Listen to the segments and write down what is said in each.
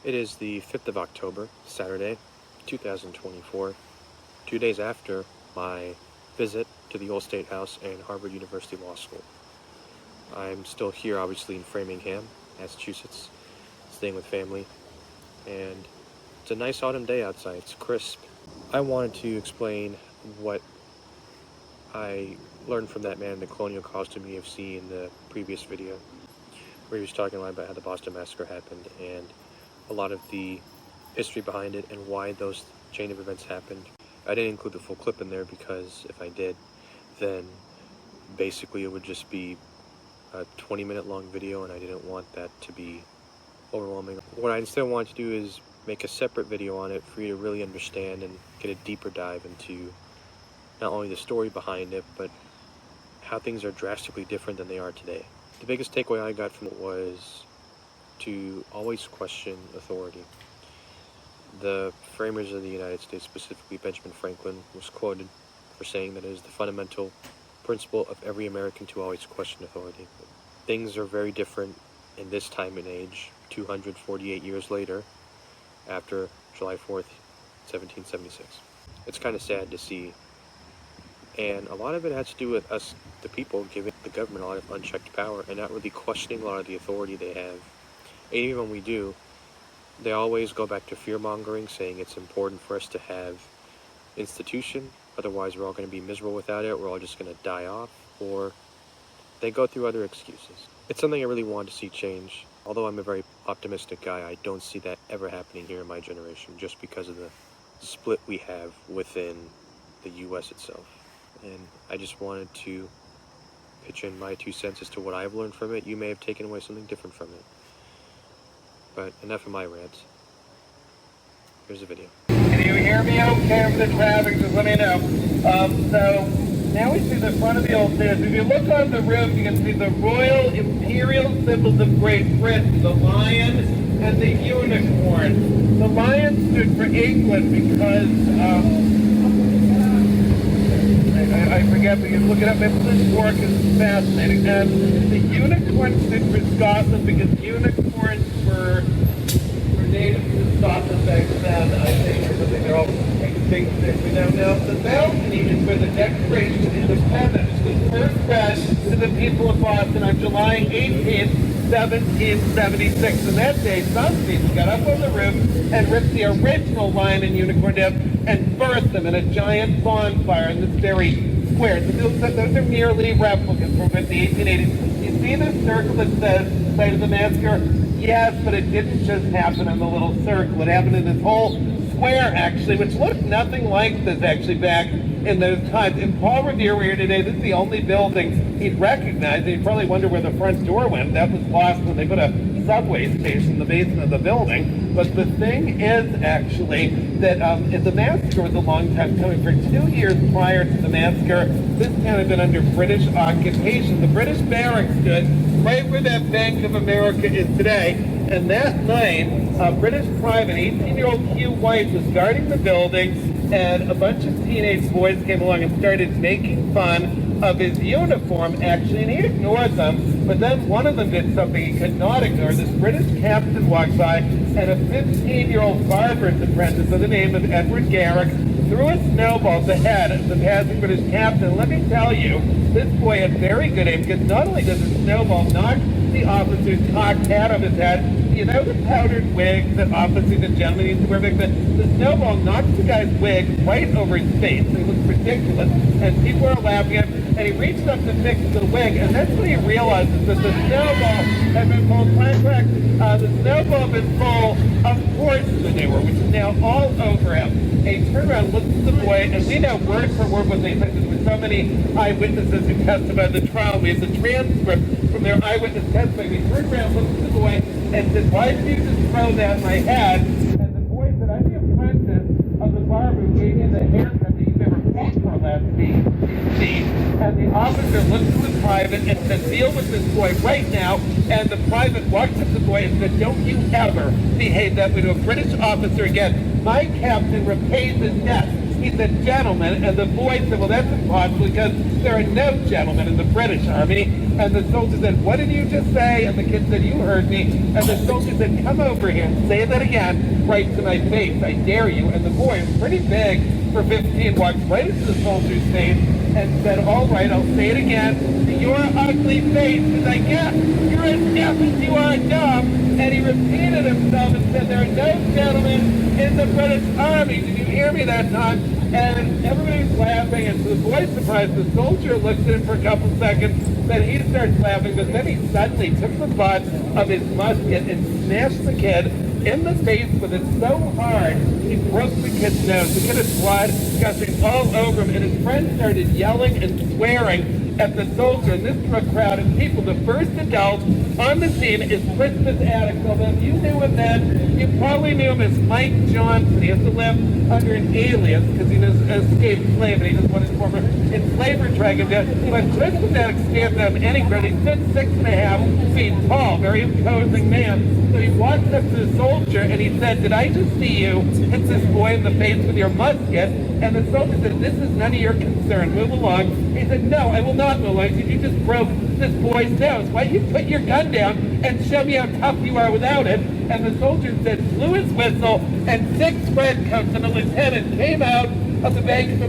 It is the 5th of October, Saturday, 2024, 2 days after my visit to the Old State House and Harvard University Law School. I'm still here, obviously, in Framingham, Massachusetts, staying with family, and it's a nice autumn day outside. It's crisp. I wanted to explain what I learned from that man in the colonial costume you have seen in the previous video, where he was talking a lot about how the Boston Massacre happened and a lot of the history behind it and why those chain of events happened. I didn't include the full clip in there because if I did, then basically it would just be a 20-minute long video, and I didn't want that to be overwhelming. What I instead wanted to do is make a separate video on it for you to really understand and get a deeper dive into not only the story behind it, but how things are drastically different than they are today. The biggest takeaway I got from it was to always question authority. The framers of the United States, specifically Benjamin Franklin, was quoted for saying that it is the fundamental principle of every American to always question authority. Things are very different in this time and age, 248 years later, after July 4th, 1776. It's kind of sad to see, and a lot of it has to do with us, the people, giving the government a lot of unchecked power and not really questioning a lot of the authority they have. And even when we do, they always go back to fear-mongering, saying it's important for us to have institution, otherwise we're all going to be miserable without it, we're all just going to die off, or they go through other excuses. It's something I really want to see change. Although I'm a very optimistic guy, I don't see that ever happening here in my generation, just because of the split we have within the U.S. itself. And I just wanted to pitch in my 2 cents as to what I've learned from it. You may have taken away something different from it. But enough of my rants. Here's the video. Can you hear me okay over the traffic? Just let me know. So now we see the front of the old stairs. If you look on the roof, you can see the royal imperial symbols of Great Britain, the lion and the unicorn. The lion stood for England because I forget, but you can look it up. This work is fascinating. And the unicorn stood for Scotland because unicorns were native to Scotland back then, I think, or something. They're all extinct now. The balcony is where the Declaration of Independence was first read to the people of Boston on July 18th, 1776. And that day, some people got up on the roof and ripped the original lion and unicorn down and burnt them in a giant bonfire in this very square. So those are merely replicas from the 1880s. You see the circle that says site of the massacre? Yes, but it didn't just happen in the little circle. It happened in this whole square, actually, which looked nothing like this, actually, back in those times. And Paul Revere, we're here today, this is the only building he'd recognize. He'd probably wonder where the front door went. That was lost when they put a subway station in the basement of the building. But the thing is, actually, that the massacre was a long time coming. For 2 years prior to the massacre, this town had been under British occupation. The British barracks stood right where that Bank of America is today. And that night, a British private, 18-year-old Hugh White, was guarding the building, and a bunch of teenage boys came along and started making fun of his uniform, actually, and he ignored them. But then one of them did something he could not ignore. This British captain walked by, and a 15-year-old barber's apprentice by the name of Edward Garrick threw a snowball at the head of the passing British captain. Let me tell you, this boy had very good aim, because not only does the snowball knock the officer's cocked hat off his head, you know the powdered wig that officers and gentlemen used to wear back then? The snowball knocks the guy's wig right over his face. It looks ridiculous, and people are laughing at him, and he reached up to fix the wig, and that's when he realizes that the snowball had been full of the snowball had been full of horse manure, which is now all over him. And he turned around, looked at the boy, and we know word for word what they said. There were so many eyewitnesses who testified at the trial. We have the transcript from their eyewitness testimony. We turned around, looked at the boy, and said, "Why did you just throw that in my head?" And the boy said, "I'm the apprentice of the barber who gave you the haircut that you never paid for last week." And the officer looked at the private and said, "Deal with this boy right now." And the private walked up to the boy and said, "Don't you ever behave that way to a British officer again. My captain repays his debt." He said, gentlemen, and the boy said, well, that's impossible because there are no gentlemen in the British Army. And the soldier said, what did you just say? And the kid said, you heard me. And the soldier said, come over here and say that again, right to my face, I dare you. And the boy, who's pretty big for 15, walked right into the soldier's face and said, all right, I'll say it again. Your ugly face is, I guess, you're as deaf as you are dumb. And he repeated himself and said, there are no gentlemen in the British Army. Did you hear me that time? And everybody was laughing, and to the boy's surprise, the soldier looks at him for a couple seconds, then he starts laughing, but then he suddenly took the butt of his musket and smashed the kid in the face with it so hard, he broke the kid's nose. The kid had blood gushing all over him, and his friend started yelling and swearing at the soldier, and this drew a crowd of people. The first adult on the scene is Christmas Attic. Although if you knew him then, you probably knew him as Mike Johnson. He has to live under an alias because he has escaped slavery. He doesn't want his former enslaver drag him down. But Christmas Attic stands out of any crowd. He stood 6.5 feet tall, very imposing man. So he walks up to the soldier and he said, did I just see you hit this boy in the face with your musket? And the soldier said, this is none of your concern. Move along. He said, no, I will not move along. He said, you just broke this boy's nose. Why don't you put your gun down and show me how tough you are without it? And the soldier said, blew his whistle, and 6 redcoats and a lieutenant came out of the bank of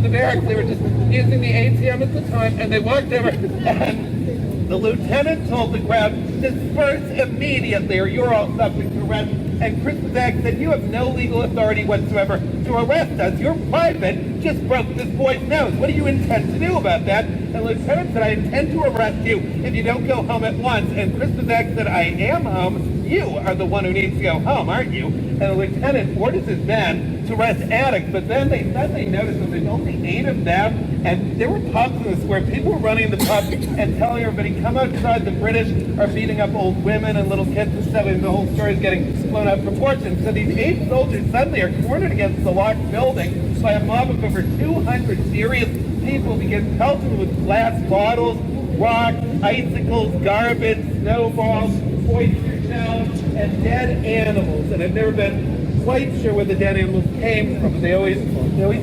the barracks. They were just using the ATM at the time, and they walked over, and the lieutenant told the crowd, disperse immediately or you're all subject to arrest. And Christmas Act said, you have no legal authority whatsoever to arrest us. You're private, just broke this boy's nose. What do you intend to do about that? And the lieutenant said, I intend to arrest you if you don't go home at once. And Christmas Act said, I am home. You are the one who needs to go home, aren't you? And the lieutenant orders his men to arrest Attic, but then they suddenly noticed that there's only 8 of them, and there were pubs in the square. People were running in the pub and telling everybody, come outside, the British are beating up old women and little kids and stuff, and the whole story is getting blown out of proportion. So these 8 soldiers suddenly are cornered against the locked building by a mob of over 200 serious people, begin pelting with glass bottles, rocks, icicles, garbage, snowballs, oyster shells, and dead animals. And I've never been quite sure where the dead animals came from, but they always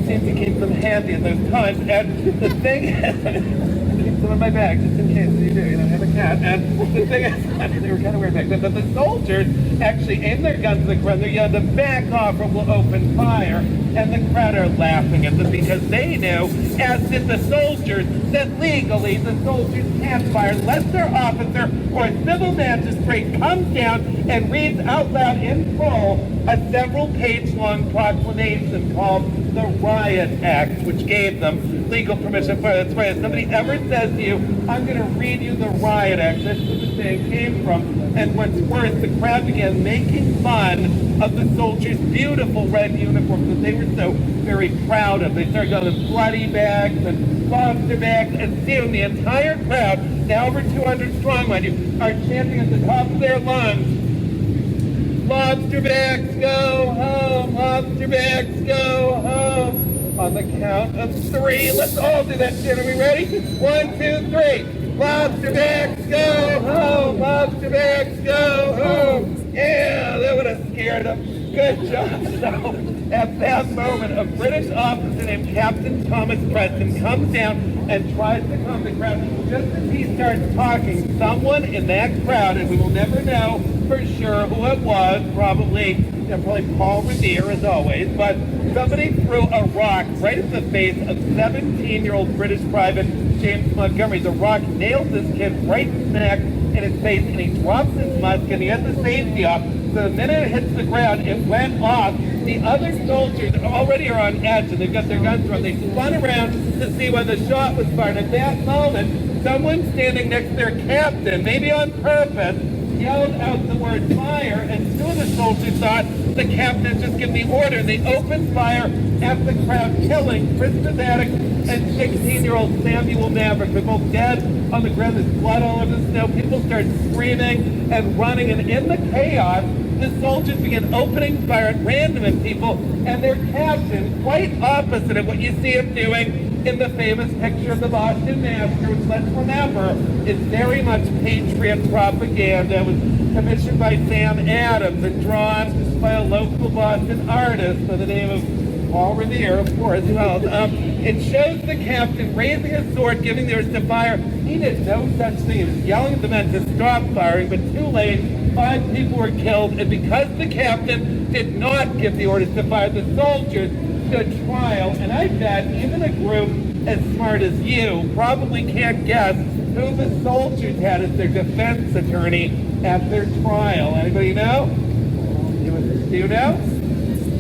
seem to keep them handy in those times. And the thing is, keep them in my bag just in case you do. You know, I have a cat. And the thing is, they were kind of weird back then, but the soldiers actually aim their guns at the crowd. They're yelling to back off or we'll open fire. And the crowd are laughing at them because they knew, as did the soldiers, that legally the soldiers can't fire unless their officer or civil magistrate comes down and reads out loud in full a several-page-long proclamation called the Riot Act, which gave them legal permission to fire. That's right. If somebody ever says to you, I'm going to read you the Riot Act, that's where the saying came from. And what's worse, the crowd began making fun of the soldiers' beautiful red uniforms that they were so very proud of. They started going with bloody bags and lobster bags, and soon the entire crowd, now over 200 strong, mind you, are chanting at the top of their lungs, lobster bags, go home! Lobster bags, go home! On the count of 3, let's all do that shit. Are we ready? 1, 2, 3. Lobster bags, go home! Lobster bags, go home! Yeah, that would have scared them. Good job. So, at that moment, a British officer named Captain Thomas Preston comes down and tries to calm the crowd. Just as he starts talking, someone in that crowd, and we will never know for sure who it was, probably Paul Revere as always, but somebody threw a rock right at the face of 17-year-old British private James Montgomery. The rock nailed this kid right smack in his face, and he drops his musket, and he has the safety off. So the minute it hits the ground, it went off. The other soldiers already are on edge, and they've got their guns drawn. They spun around to see when the shot was fired. At that moment, someone standing next to their captain, maybe on purpose, yelled out the word fire, and 2 of the soldiers thought the captain had just given the order. They opened fire at the crowd, killing Christmas Attic and 16-year-old Samuel Maverick. They're both dead on the ground. There's blood all over the snow. People start screaming and running, and in the chaos, the soldiers began opening fire at random at people, and their captain, quite opposite of what you see him doing in the famous picture of the Boston Massacre, which, let's remember, is very much patriot propaganda. It was commissioned by Sam Adams and drawn by a local Boston artist by the name of Paul Revere, of course. Well, it shows the captain raising his sword, giving the orders to fire. He did no such thing. He was yelling at the men to stop firing, but too late. 5 people were killed, and because the captain did not give the orders to fire, the soldiers stood trial. And I bet even a group as smart as you probably can't guess who the soldiers had as their defense attorney at their trial. Anybody know? Do you know?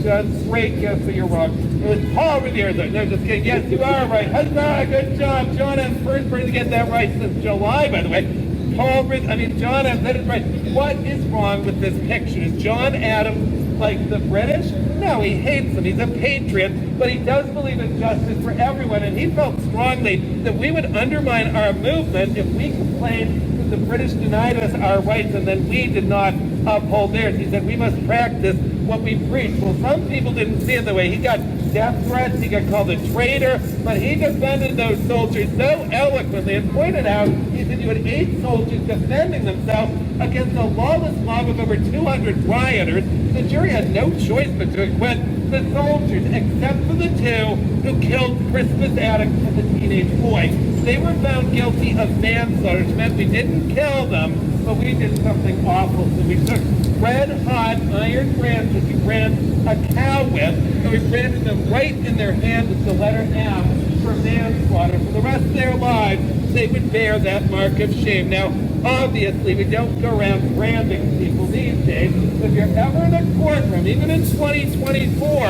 Just great guess, but you're wrong. It was Paul Revere. No, just kidding. Yes, you are right. Huzzah! Good job. John M. First person to get that right since July, by the way. John M. That is right. What is wrong with this picture? Is John Adams like the British? No, he hates them. He's a patriot, but he does believe in justice for everyone, and he felt strongly that we would undermine our movement if we complained that the British denied us our rights and then we did not uphold theirs. He said we must practice what we preach. Well, some people didn't see it the way. He got death threats, he got called a traitor, but he defended those soldiers so eloquently and pointed out, he said you had 8 soldiers defending themselves against a lawless mob of over 200 rioters. The jury had no choice but to acquit the soldiers, except for the 2 who killed Christmas addict and the teenage boy. They were found guilty of manslaughter, which meant we didn't kill them, but we did something awful. So we took red-hot iron branches we ran a cow with, and we branded them right in their hand with the letter M for manslaughter. For the rest of their lives, they would bear that mark of shame. Now, obviously, we don't go around branding people these days. If you're ever in a courtroom, even in 2024,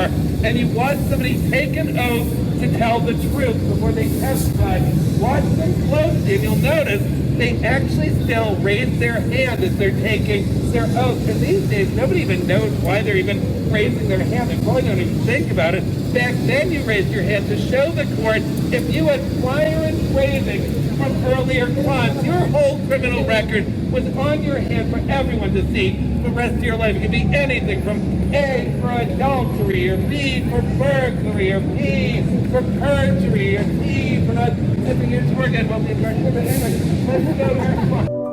and you watch somebody take an oath to tell the truth before they testify, watch them closely, and you'll notice they actually still raise their hand as they're taking their oath. And these days, nobody even knows why they're even raising their hand. They probably don't even think about it. Back then, you raised your hand to show the court if you had prior engraving from earlier crimes. Your whole criminal record was on your hand for everyone to see the rest of your life. It could be anything from A for adultery, or B for burglary, or P for perjury, or T for not tipping your tour guide while the incarceration. Anyway, let's go here.